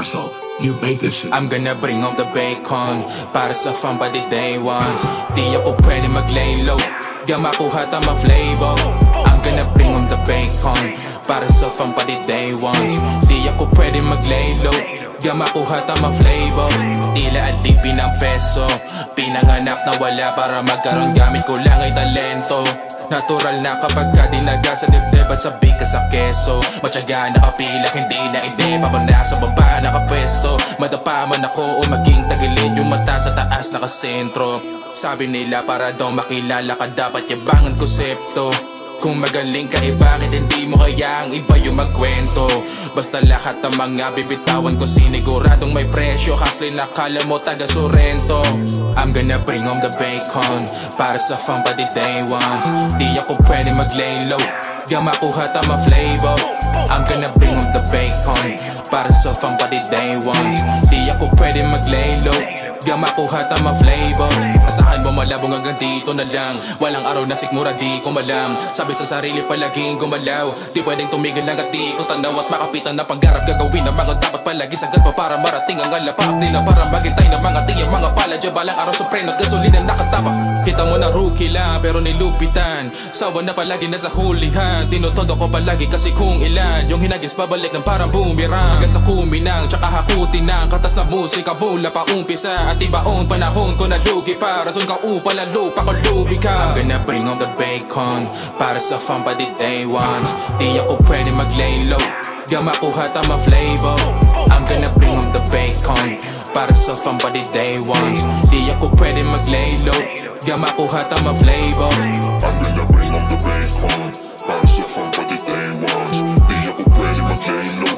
Marcel, you made this shit. I'm gonna bring home the bacon para sa fun pa di day ones. Di ako pwede mag-lay low, di makuha tama flavor. I'm gonna bring home the bacon para sa fun pa di day ones. Di ako pwede mag-lay low, di makuha tama flavor. Tila alipin ng peso, pinanganak na wala para magkaroon. Gamit ko lang ay talento. Natural na kapag ka dinaga sa dibdib at sabi ka sa keso. Matyaga nakapilak, hindi na ide. Pabang nasa baba nakapwesto. Madapa man ako o maging tagilid, yung mata sa taas nakasentro. Sabi nila para daw makilala ka dapat yabangan konsepto. Kung magaling ka bakit hindi mo kaya ang iba yung magkwento. Basta lahat ng mga bibitawan ko siniguradong may presyo. Hustling nakala mo taga Sorrento. I'm gonna bring home the bacon para sa fun pa di day ones. Di ako pwede mag-lay low, di makuha tama flavor. I'm gonna bring home the bacon para sa fun pa di day ones. Di ako pwede mag-lay low, di makuha tama flavor. Asahan mo malabong hanggang dito na lang. Walang araw na sikmura di ko malam. Sabi sa sarili palaging gumalaw, di pwedeng tumigil hanggat di ko tanaw. At makapitan na pangarap gagawin ang mga dapat palagi sagad pa para marating ang alapaap nila. Para maghintay ng mga tiyang mga pala dyan balang araw sa preno at gasolina nakatapak. Kita mo na rookie lang pero nilupitan. Sawa na palagi nasa hulihan. Tinutodo ko palagi kasi kung ilan yung hinagis babalik ng parang boomerang. Hanggang sa kuminang tsaka hakutin ng katas na musika mula pa umpisa. At ibaon panahon ko na lugi pa. Rason ka upala lupa ko lubi ka. I'm gonna bring home the bacon para sa fun pa di day ones. Di ako pwede mag-lay low, di makuha tama flavor. I'm gonna bring home the bacon para sa fun pa di day ones. Di ako pwede mag-lay low, di makuha tama flavor. I'm gonna bring home the bacon para sa fun pa di day ones. Di ako pwede mag-lay low,